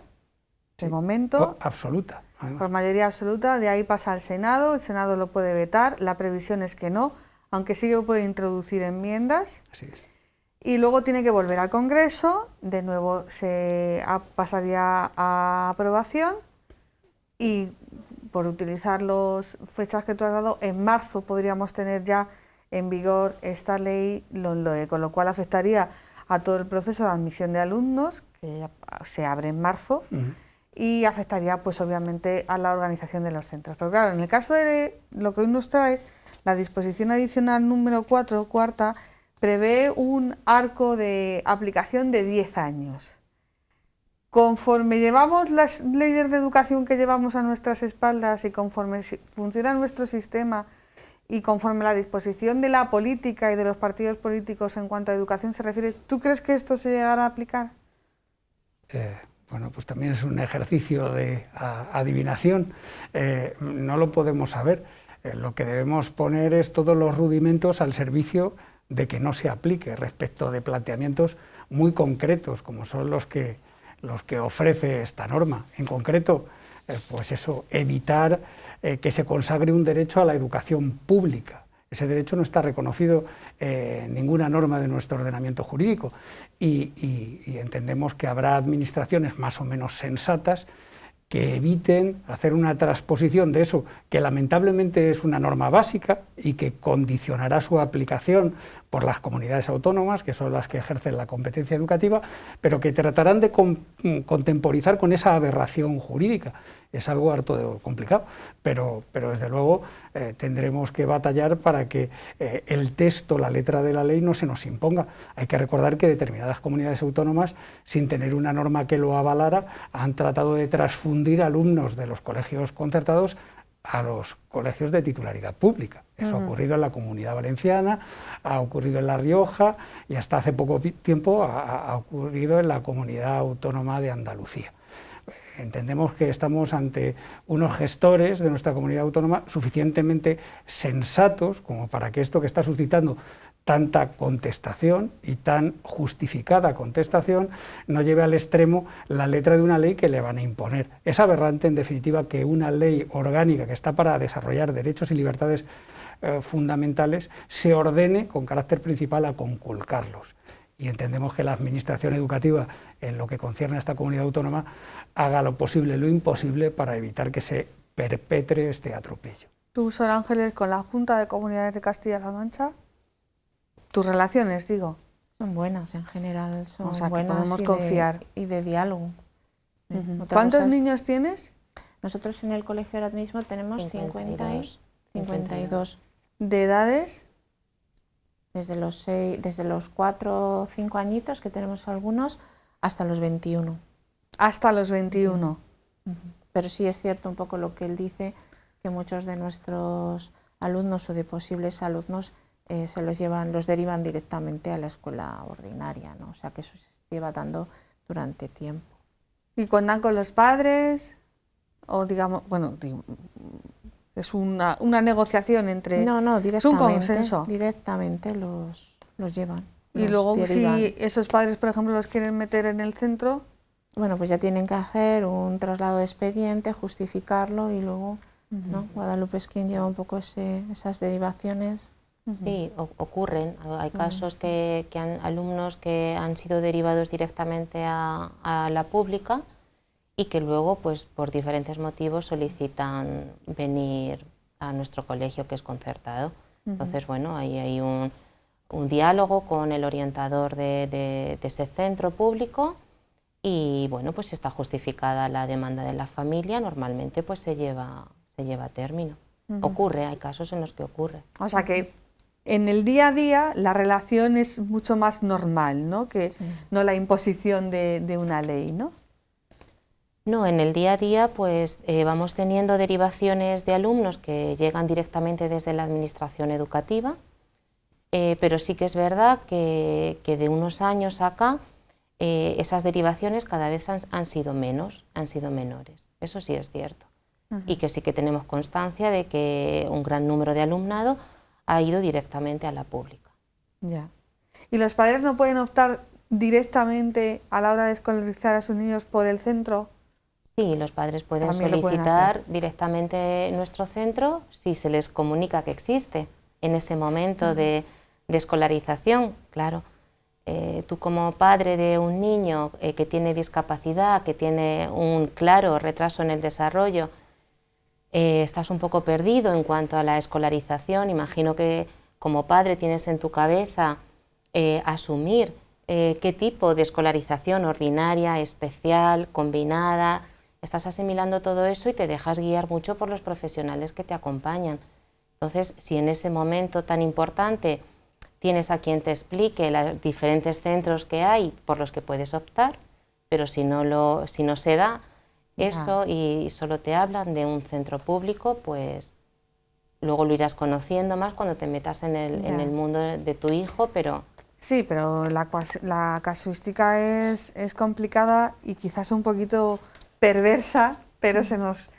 de momento. Absoluta. Por mayoría absoluta, de ahí pasa al Senado, el Senado lo puede vetar, la previsión es que no, aunque sí que puede introducir enmiendas. Así es. Y luego tiene que volver al Congreso, de nuevo se pasaría a aprobación y por utilizar las fechas que tú has dado, en marzo podríamos tener ya en vigor esta ley LOMLOE, con lo cual afectaría a todo el proceso de admisión de alumnos, que ya se abre en marzo, y afectaría pues obviamente a la organización de los centros. Pero claro, en el caso de lo que hoy nos trae, la disposición adicional número 4, cuarta, prevé un arco de aplicación de 10 años. Conforme llevamos las leyes de educación que llevamos a nuestras espaldas y conforme funciona nuestro sistema y conforme la disposición de la política y de los partidos políticos en cuanto a educación se refiere, ¿tú crees que esto se llegará a aplicar? Bueno, pues también es un ejercicio de adivinación, no lo podemos saber. Lo que debemos poner es todos los rudimentos al servicio de que no se aplique respecto de planteamientos muy concretos, como son los que ofrece esta norma. En concreto, pues eso, evitar que se consagre un derecho a la educación pública. Ese derecho no está reconocido en ninguna norma de nuestro ordenamiento jurídico y entendemos que habrá administraciones más o menos sensatas que eviten hacer una transposición de eso, que lamentablemente es una norma básica y que condicionará su aplicación por las comunidades autónomas, que son las que ejercen la competencia educativa, pero que tratarán de contemporizar con esa aberración jurídica. Es algo harto complicado, pero desde luego tendremos que batallar para que el texto, la letra de la ley no se nos imponga. Hay que recordar que determinadas comunidades autónomas, sin tener una norma que lo avalara, han tratado de transfundir alumnos de los colegios concertados a los colegios de titularidad pública. Eso ha ocurrido en la Comunidad Valenciana, ha ocurrido en La Rioja y hasta hace poco tiempo ha ocurrido en la Comunidad Autónoma de Andalucía. Entendemos que estamos ante unos gestores de nuestra comunidad autónoma suficientemente sensatos como para que esto que está suscitando tanta contestación y tan justificada contestación no lleve al extremo la letra de una ley que le van a imponer. Es aberrante, en definitiva, que una ley orgánica que está para desarrollar derechos y libertades fundamentales se ordene con carácter principal a conculcarlos. Y entendemos que la Administración educativa, en lo que concierne a esta comunidad autónoma, haga lo posible, lo imposible, para evitar que se perpetre este atropello. Tú, Sor Ángeles, con la Junta de Comunidades de Castilla-La Mancha, tus relaciones, digo. Son buenas en general, son o sea, buenas que podemos confiar. Y de diálogo. ¿Cuántos niños tienes? Nosotros en el colegio ahora mismo tenemos 52. ¿De edades? Desde los 4 o 5 añitos, que tenemos algunos, hasta los 21. Hasta los 21. Pero sí es cierto un poco lo que él dice, que muchos de nuestros alumnos o de posibles alumnos los derivan directamente a la escuela ordinaria, ¿no? O sea que eso se lleva dando durante tiempo. ¿Y cuentan con los padres? O digamos, bueno, es una negociación entre... No, directamente. Es un consenso. Directamente los llevan. Y luego derivan. Si esos padres, por ejemplo, los quieren meter en el centro... Bueno, pues ya tienen que hacer un traslado de expediente, justificarlo y luego, ¿no? Guadalupe es quien lleva un poco esas derivaciones. Sí, ocurren. Hay casos que alumnos que han sido derivados directamente a la pública y que luego, pues por diferentes motivos, solicitan venir a nuestro colegio, que es concertado. Entonces, bueno, ahí hay un diálogo con el orientador de ese centro público y, bueno, pues si está justificada la demanda de la familia, normalmente pues se lleva a término. Ocurre, hay casos en los que ocurre. O sea que en el día a día la relación es mucho más normal, ¿no? Que no la imposición de una ley, ¿no? No, en el día a día pues vamos teniendo derivaciones de alumnos que llegan directamente desde la administración educativa, pero sí que es verdad que de unos años acá esas derivaciones cada vez han sido menores, eso sí es cierto. Y que sí que tenemos constancia de que un gran número de alumnado ha ido directamente a la pública. Ya. ¿Y los padres no pueden optar directamente a la hora de escolarizar a sus niños por el centro? Sí, los padres pueden También solicitar directamente nuestro centro si se les comunica que existe en ese momento de escolarización, claro. Tú como padre de un niño que tiene discapacidad, que tiene un claro retraso en el desarrollo, estás un poco perdido en cuanto a la escolarización. Imagino que como padre tienes en tu cabeza asumir qué tipo de escolarización ordinaria, especial, combinada. Estás asimilando todo eso y te dejas guiar mucho por los profesionales que te acompañan. Entonces, si en ese momento tan importante tienes a quien te explique los diferentes centros que hay por los que puedes optar, pero si no se da eso y solo te hablan de un centro público, pues luego lo irás conociendo más cuando te metas en el mundo de tu hijo, pero... Sí, pero la casuística es complicada y quizás un poquito perversa, pero se nos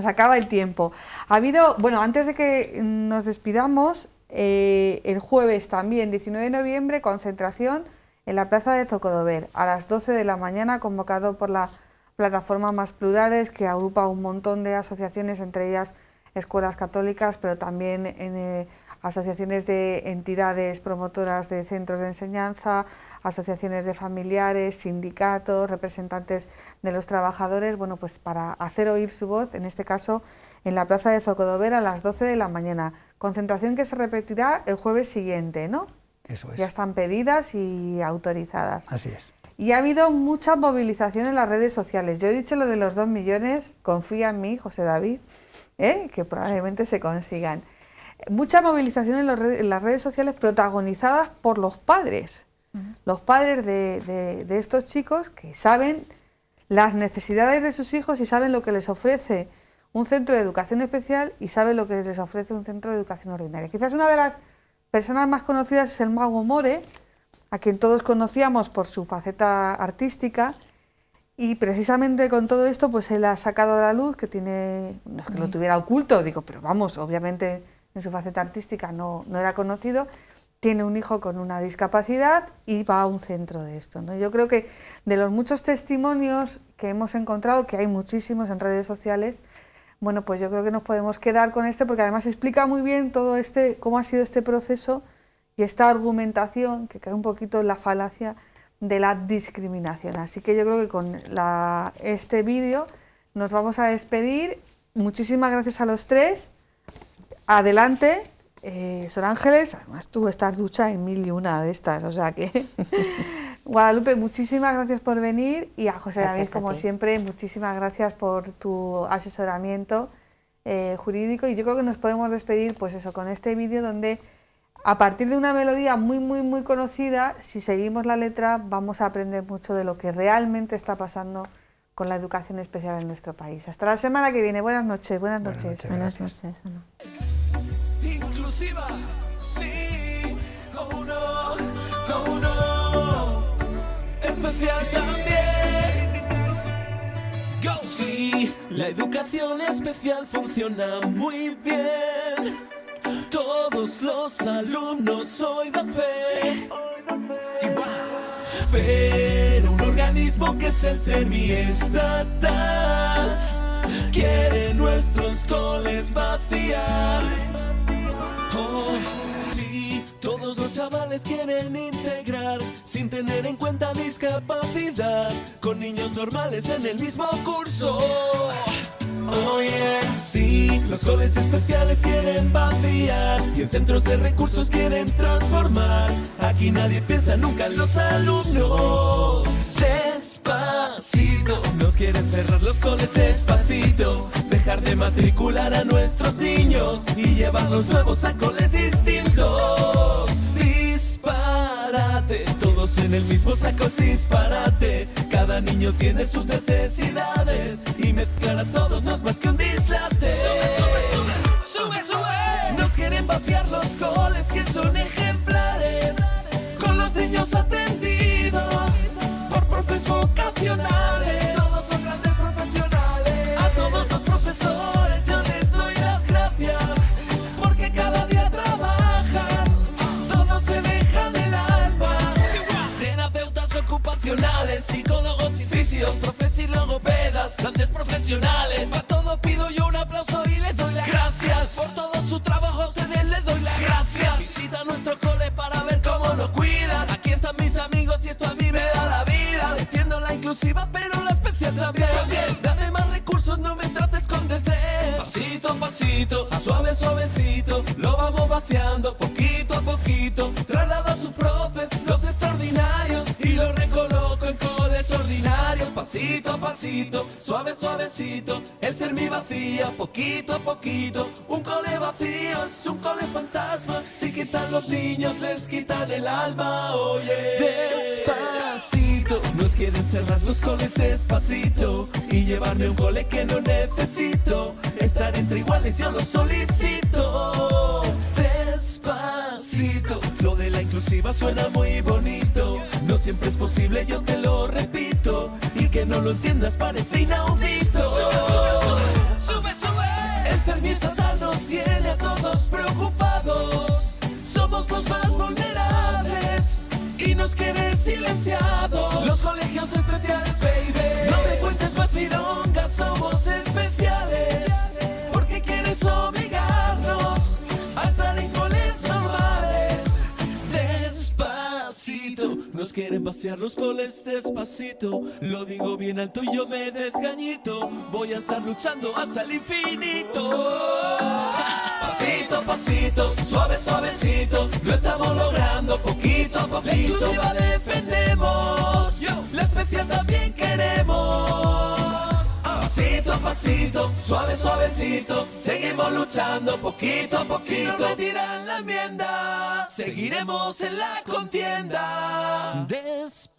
acaba el tiempo. Ha habido, bueno, antes de que nos despidamos, el jueves también, 19 de noviembre, concentración en la plaza de Zocodover, a las 12 de la mañana, convocado por la plataforma Más Plurales, que agrupa un montón de asociaciones, entre ellas escuelas católicas, pero también asociaciones de entidades promotoras de centros de enseñanza, asociaciones de familiares, sindicatos, representantes de los trabajadores, bueno, pues para hacer oír su voz, en este caso en la plaza de Zocodover a las 12 de la mañana. Concentración que se repetirá el jueves siguiente, ¿no? Eso es. Ya están pedidas y autorizadas. Así es. Y ha habido mucha movilización en las redes sociales. Yo he dicho lo de los 2 millones, confía en mí, José David, que probablemente se consigan. Mucha movilización en las redes sociales protagonizadas por los padres. Los padres de estos chicos que saben las necesidades de sus hijos y saben lo que les ofrece un centro de educación especial y saben lo que les ofrece un centro de educación ordinaria. Quizás una de las personas más conocidas es el Mago More, a quien todos conocíamos por su faceta artística, y precisamente con todo esto pues él ha sacado a la luz que tiene, no es que lo tuviera oculto, digo, pero vamos, obviamente en su faceta artística no era conocido, tiene un hijo con una discapacidad y va a un centro de esto, ¿no? Yo creo que de los muchos testimonios que hemos encontrado, que hay muchísimos en redes sociales, bueno, pues yo creo que nos podemos quedar con este porque además explica muy bien todo cómo ha sido este proceso y esta argumentación que cae un poquito en la falacia de la discriminación. Así que yo creo que con este vídeo nos vamos a despedir. Muchísimas gracias a los tres. Adelante, Sor Ángeles, además tú estás ducha en 1001 de estas, o sea que... Guadalupe, muchísimas gracias por venir, y a José David, como siempre, muchísimas gracias por tu asesoramiento jurídico, y yo creo que nos podemos despedir pues eso, con este vídeo donde a partir de una melodía muy conocida, si seguimos la letra vamos a aprender mucho de lo que realmente está pasando con la educación especial en nuestro país. Hasta la semana que viene. Buenas noches. Buenas noches. Buenas noches, Ana. Inclusiva, sí, oh no, especial también. Go, sí, la educación especial funciona muy bien. Todos los alumnos hoy dan fe. Pero un organismo que es el CERMI estatal quiere nuestros coles vaciar. Oh, sí, todos los chavales quieren integrar sin tener en cuenta discapacidad con niños normales en el mismo curso. Oh yeah. Sí, los coles especiales quieren vaciar y en centros de recursos quieren transformar. Aquí nadie piensa nunca en los alumnos. Despacito, nos quieren cerrar los coles despacito, dejar de matricular a nuestros niños y llevarlos nuevos a coles distintos. Disparate, todos en el mismo saco es disparate. Cada niño tiene sus necesidades y mezclar a todos no es más que un dislate. Sube. Nos quieren vaciar los coles que son ejemplares, con los niños atendidos por profes vocacionales. Todos son grandes profesionales. A todos los profesores yo les doy las gracias, porque cada día trabajan, todos se dejan el alma. Terapeutas ocupacionales, psicólogos y fisios, profes y logopedas, grandes profesionales. A todo pido yo un aplauso y les doy las gracias. Por todo su trabajo a ustedes les doy las gracias. Visita nuestro cole para ver cómo nos cuidan. Aquí están mis amigos y esto a mí me da la vida. Defiendo la inclusiva pero la especial también. Dame más recursos, no me trates con desdén. Pasito a pasito, suave suavecito, lo vamos vaciando poquito a poquito. Traslado a sus profes, los extraordinarios, y los recoloco en coles ordinarios. Pasito a pasito, suave suavecito, el ser mi vacía poquito a poquito. Un cole vacío es un cole fantasma, si quitan los niños les quitan el alma. Oye, despacito, nos quieren cerrar los coles despacito y llevarme a un cole que no necesito. Estar entre iguales yo lo solicito. Despacito, lo de la inclusiva suena muy bonito, no siempre es posible, yo te lo repito, y que no lo entiendas parece inaudito. Sube. El CERMI estatal nos tiene a todos preocupados, somos los más vulnerables y nos quiere silenciados. Los colegios especiales, baby, no me cuentes más milongas, somos especiales, porque quieres obligarnos a estar en coles normales. Despacito, nos quieren vaciar los coles despacito, lo digo bien alto y yo me desgañito, voy a estar luchando hasta el infinito. Pasito a pasito, suavecito, lo estamos logrando poquito a poquito. La inclusiva defendemos, la especial también queremos. Pasito a pasito, suavecito, seguimos luchando poquito a poquito. Si nos retiran la enmienda, seguiremos en la contienda. Despacito.